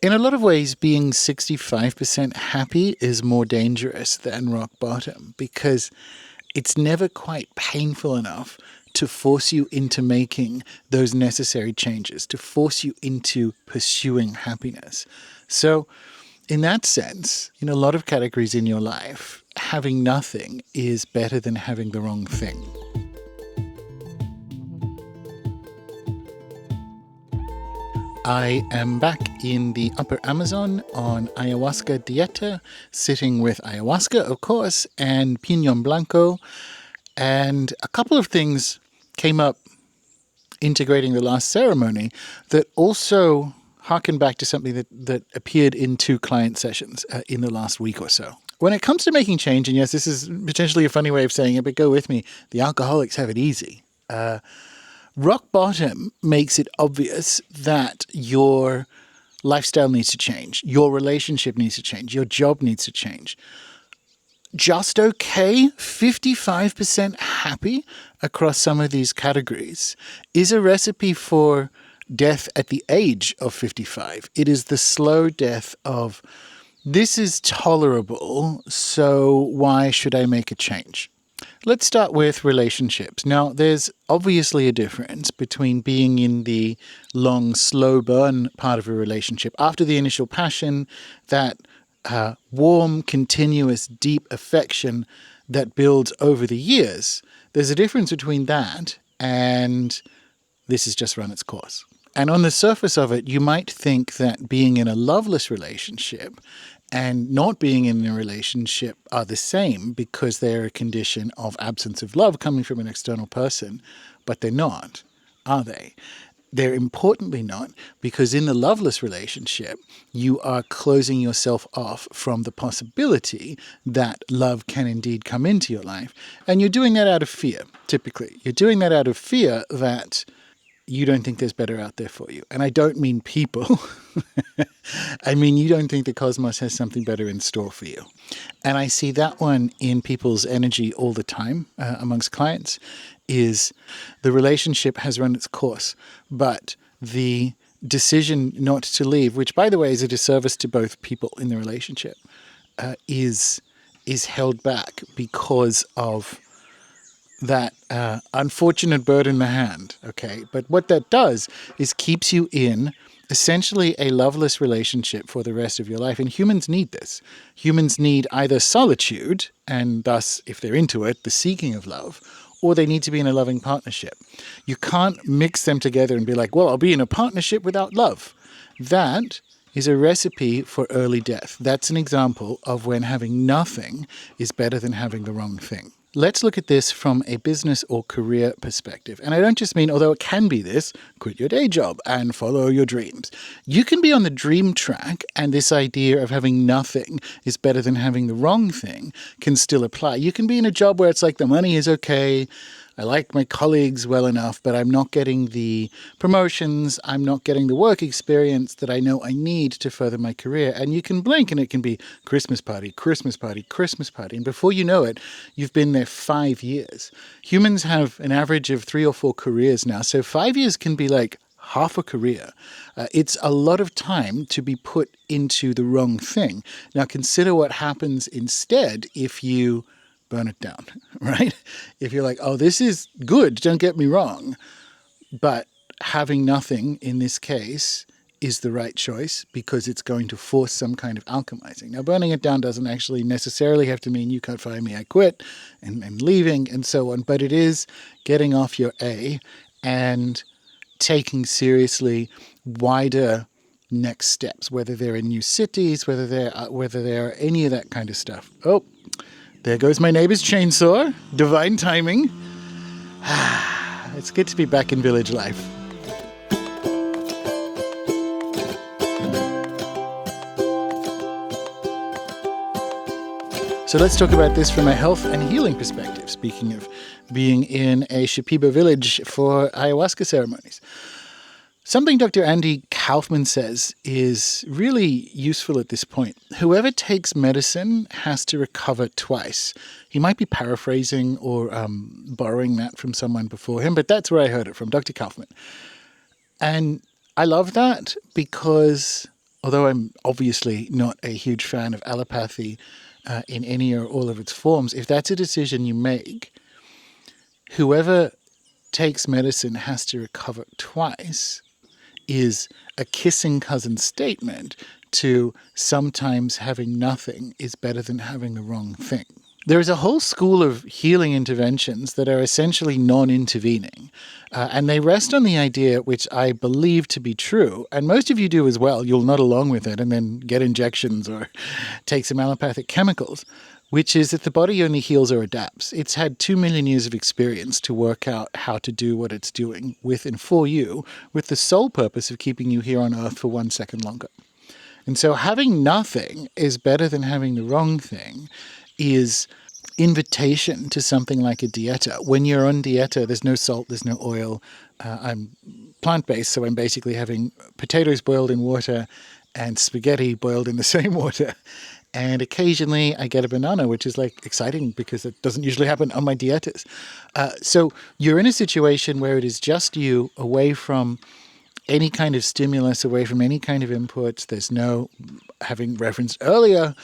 In a lot of ways, being 65% happy is more dangerous than rock bottom because it's never quite painful enough to force you into making those necessary changes, to force you into pursuing happiness. So, in that sense, in a lot of categories in your life, having nothing is better than having the wrong thing. I am back in the upper Amazon on ayahuasca dieta, sitting with ayahuasca, of course, and Pinon Blanco. And a couple of things came up integrating the last ceremony that also harken back to something that appeared in 2 client sessions in the last week or so. When it comes to making change, and yes, this is potentially a funny way of saying it, but go with me, the alcoholics have it easy. Rock bottom makes it obvious that your lifestyle needs to change, your relationship needs to change, your job needs to change. Just okay, 55% happy across some of these categories is a recipe for death at the age of 55. It is the slow death of, this is tolerable, so why should I make a change? Let's start with relationships. Now, there's obviously a difference between being in the long, slow burn part of a relationship after the initial passion, that warm, continuous, deep affection that builds over the years. There's a difference between that and this has just run its course. And on the surface of it, you might think that being in a loveless relationship and not being in a relationship are the same because they're a condition of absence of love coming from an external person, but they're not, are they? They're importantly not, because in the loveless relationship, you are closing yourself off from the possibility that love can indeed come into your life. And you're doing that out of fear, typically. You're doing that out of fear that you don't think there's better out there for you. And I don't mean people. I mean, you don't think the cosmos has something better in store for you. And I see that one in people's energy all the time amongst clients, is the relationship has run its course, but the decision not to leave, which by the way is a disservice to both people in the relationship, is held back because of that unfortunate bird in the hand, okay? But what that does is keeps you in essentially a loveless relationship for the rest of your life. And humans need this. Humans need either solitude, and thus, if they're into it, the seeking of love, or they need to be in a loving partnership. You can't mix them together and be like, well, I'll be in a partnership without love. That is a recipe for early death. That's an example of when having nothing is better than having the wrong thing. Let's look at this from a business or career perspective. And I don't just mean, although it can be this, quit your day job and follow your dreams. You can be on the dream track, and this idea of having nothing is better than having the wrong thing can still apply. You can be in a job where it's like the money is okay, I like my colleagues well enough, but I'm not getting the promotions, I'm not getting the work experience that I know I need to further my career. And you can blink and it can be Christmas party, Christmas party, Christmas party. And before you know it, you've been there 5 years. Humans have an average of 3 or 4 careers now. So 5 years can be like half a career. It's a lot of time to be put into the wrong thing. Now consider what happens instead if you burn it down, right? If you're like, oh, this is good, don't get me wrong, but having nothing in this case is the right choice because it's going to force some kind of alchemizing. Now, burning it down doesn't actually necessarily have to mean you can't fire me, I quit, and leaving and so on, but it is getting off your A and taking seriously wider next steps, whether they're in new cities, whether they're any of that kind of stuff. Oh, there goes my neighbor's chainsaw. Divine timing. It's good to be back in village life. So let's talk about this from a health and healing perspective, speaking of being in a Shipibo village for ayahuasca ceremonies. Something Dr. Andy Kaufman says is really useful at this point. Whoever takes medicine has to recover twice. He might be paraphrasing or borrowing that from someone before him, but that's where I heard it from, Dr. Kaufman. And I love that because although I'm obviously not a huge fan of allopathy in any or all of its forms, if that's a decision you make, whoever takes medicine has to recover twice is a kissing cousin statement to sometimes having nothing is better than having the wrong thing. There is a whole school of healing interventions that are essentially non-intervening, and they rest on the idea, which I believe to be true, and most of you do as well. You'll nod along with it and then get injections or take some allopathic chemicals, which is that the body only heals or adapts. It's had 2 million years of experience to work out how to do what it's doing with and for you, with the sole purpose of keeping you here on Earth for 1 second longer. And so having nothing is better than having the wrong thing is invitation to something like a dieta. When you're on dieta, there's no salt, there's no oil. I'm plant-based, so I'm basically having potatoes boiled in water and spaghetti boiled in the same water. And occasionally I get a banana, which is like exciting because it doesn't usually happen on my dietas. So you're in a situation where it is just you, away from any kind of stimulus, away from any kind of inputs. There's no, having referenced earlier,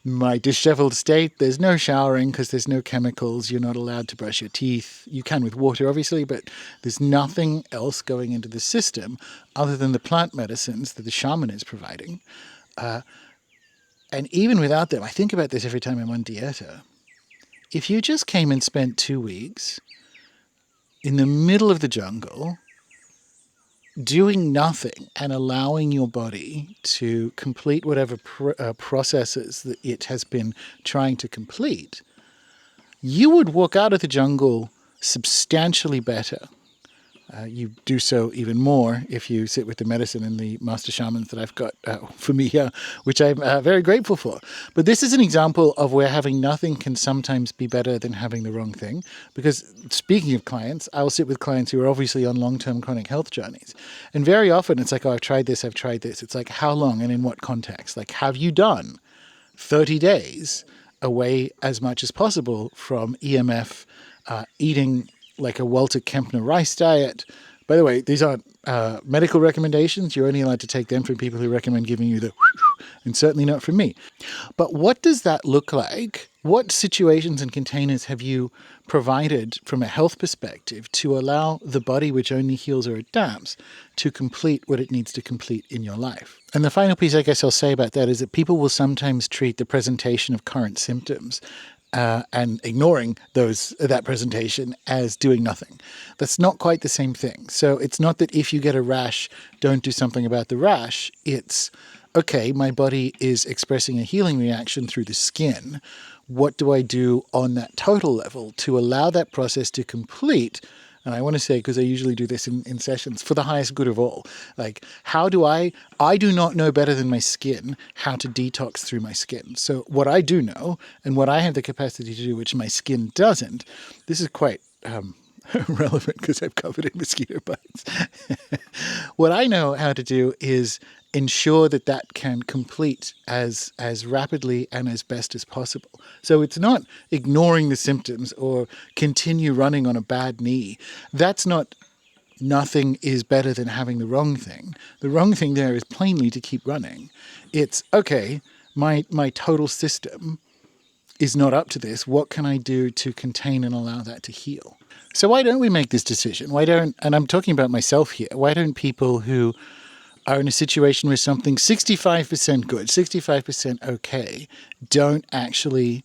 my disheveled state, there's no showering because there's no chemicals. You're not allowed to brush your teeth. You can with water, obviously, but there's nothing else going into the system other than the plant medicines that the shaman is providing. And even without them, I think about this every time I'm on dieta. If you just came and spent 2 weeks in the middle of the jungle, doing nothing and allowing your body to complete whatever processes that it has been trying to complete, you would walk out of the jungle substantially better. You do so even more if you sit with the medicine and the master shamans that I've got for me here, which I'm very grateful for. But this is an example of where having nothing can sometimes be better than having the wrong thing. Because speaking of clients, I'll sit with clients who are obviously on long-term chronic health journeys. And very often it's like, oh, I've tried this. It's like, how long and in what context? Like, have you done 30 days away as much as possible from EMF, eating like a Walter Kempner rice diet? By the way, these aren't medical recommendations. You're only allowed to take them from people who recommend giving you the and certainly not from me. But what does that look like? What situations and containers have you provided from a health perspective to allow the body, which only heals or adapts, to complete what it needs to complete in your life? And the final piece I guess I'll say about that is that people will sometimes treat the presentation of current symptoms and ignoring that presentation as doing nothing. That's not quite the same thing. So it's not that if you get a rash, don't do something about the rash. It's, okay, my body is expressing a healing reaction through the skin. What do I do on that total level to allow that process to complete? And I want to say, because I usually do this in sessions, for the highest good of all. Like, how do I do not know better than my skin how to detox through my skin. So what I do know, and what I have the capacity to do, which my skin doesn't, this is quite relevant because I've covered in mosquito bites. What I know how to do is ensure that that can complete as rapidly and as best as possible. So it's not ignoring the symptoms or continue running on a bad knee. That's not nothing is better than having the wrong thing. The wrong thing there is plainly to keep running. It's, okay, my total system is not up to this. What can I do to contain and allow that to heal? So why don't we make this decision? And I'm talking about myself here, why don't people who are in a situation where something 65% good, 65% okay, don't actually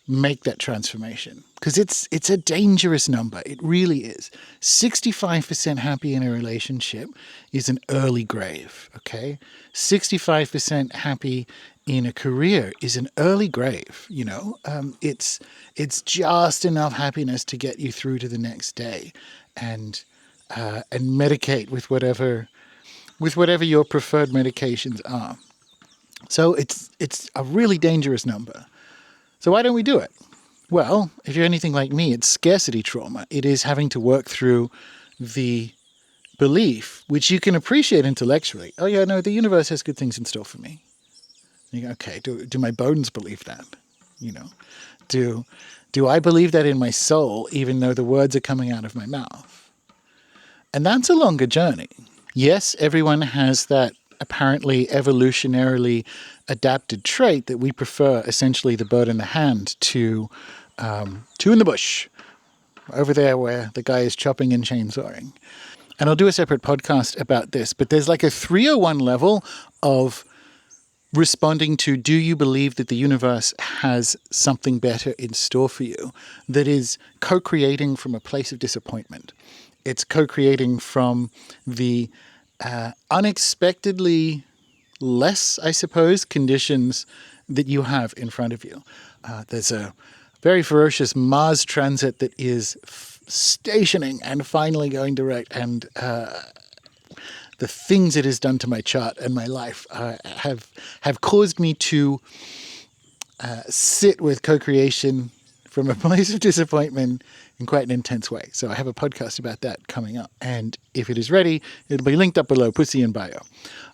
make that transformation? Because it's a dangerous number. It really is. 65% happy in a relationship is an early grave, okay? 65% happy in a career is an early grave, you know? It's just enough happiness to get you through to the next day and medicate with whatever your preferred medications are. So it's a really dangerous number. So why don't we do it? Well, if you're anything like me, it's scarcity trauma. It is having to work through the belief, which you can appreciate intellectually. Oh yeah, no, the universe has good things in store for me. You go, okay, do my bones believe that? You know, do I believe that in my soul, even though the words are coming out of my mouth? And that's a longer journey. Yes, everyone has that apparently evolutionarily adapted trait that we prefer essentially the bird in the hand to two in the bush over there where the guy is chopping and chainsawing. And I'll do a separate podcast about this, but there's like a 301 level of responding to, do you believe that the universe has something better in store for you, that is co-creating from a place of disappointment. It's co-creating from the unexpectedly less, I suppose, conditions that you have in front of you. There's a very ferocious Mars transit that is stationing and finally going direct, and the things it has done to my chart and my life have caused me to sit with co-creation from a place of disappointment in quite an intense way. So I have a podcast about that coming up. And if it is ready, it'll be linked up below, pussy in bio.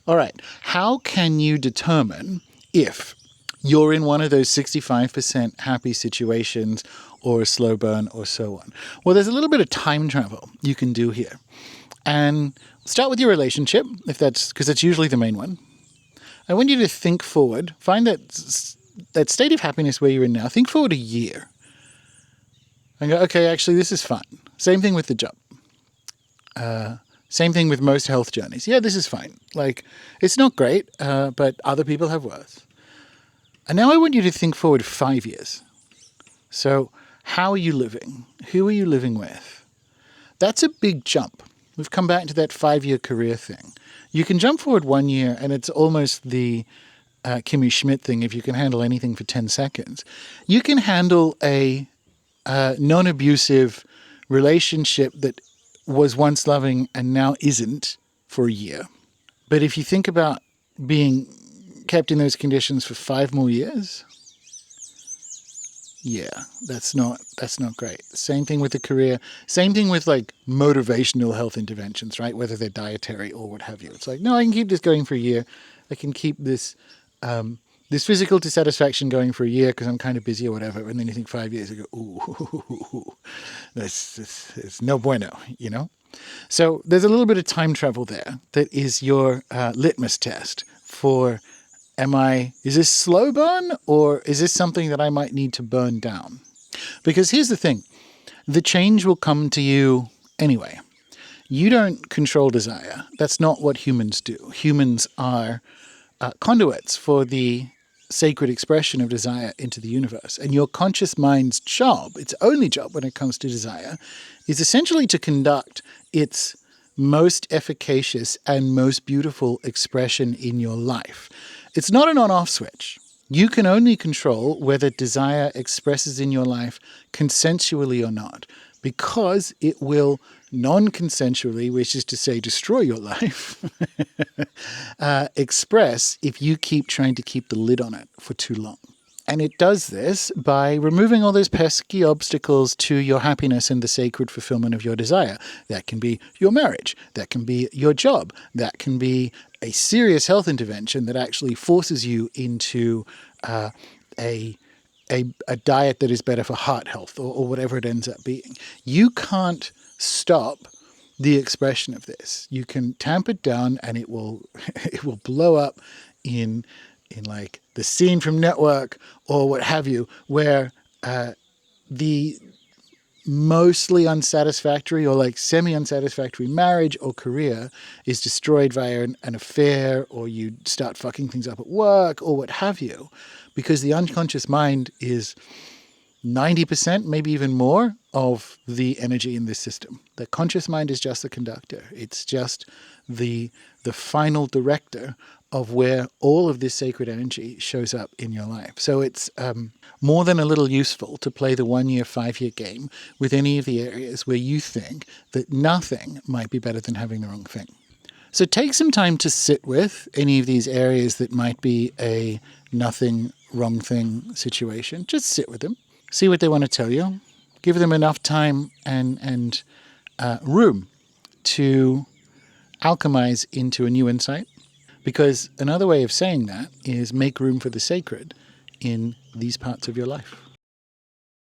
All right. How can you determine if you're in one of those 65% happy situations or a slow burn or so on? Well, there's a little bit of time travel you can do here. And start with your relationship, if because that's usually the main one. I want you to think forward. Find that state of happiness where you're in now. Think forward a year. And go, okay, actually, this is fine. Same thing with the job. Same thing with most health journeys. Yeah, this is fine. Like, it's not great, but other people have worse. And now I want you to think forward 5 years. So how are you living? Who are you living with? That's a big jump. We've come back to that 5-year career thing. You can jump forward 1 year, and it's almost the Kimmy Schmidt thing. If you can handle anything for 10 seconds, you can handle a non-abusive relationship that was once loving and now isn't for a year. But if you think about being kept in those conditions for 5 more years, yeah, that's not great. Same thing with the career. Same thing with like motivational health interventions, right? Whether they're dietary or what have you. It's like, no, I can keep this going for a year. I can keep this this physical dissatisfaction going for a year because I'm kind of busy or whatever. And then you think 5 years, you go, ooh, that's no bueno, you know? So there's a little bit of time travel there that is your litmus test for, is this slow burn or is this something that I might need to burn down? Because here's the thing, the change will come to you anyway. You don't control desire. That's not what humans do. Humans are conduits for the sacred expression of desire into the universe. And your conscious mind's job, its only job when it comes to desire, is essentially to conduct its most efficacious and most beautiful expression in your life. It's not an on-off switch. You can only control whether desire expresses in your life consensually or not, because it will non-consensually, which is to say destroy your life, express if you keep trying to keep the lid on it for too long. And it does this by removing all those pesky obstacles to your happiness and the sacred fulfillment of your desire. That can be your marriage. That can be your job. That can be a serious health intervention that actually forces you into a diet that is better for heart health or whatever it ends up being. You can't stop the expression of this. You can tamp it down and it will blow up in like the scene from Network or what have you, where the mostly unsatisfactory or like semi-unsatisfactory marriage or career is destroyed via an affair, or you start fucking things up at work or what have you, because the unconscious mind is 90%, maybe even more, of the energy in this system. The conscious mind is just the conductor. It's just the final director of where all of this sacred energy shows up in your life. So it's more than a little useful to play the 1 year, 5 year game with any of the areas where you think that nothing might be better than having the wrong thing. So take some time to sit with any of these areas that might be a nothing, wrong thing situation. Just sit with them. See what they want to tell you. Give them enough time and room to alchemize into a new insight. Because another way of saying that is make room for the sacred in these parts of your life.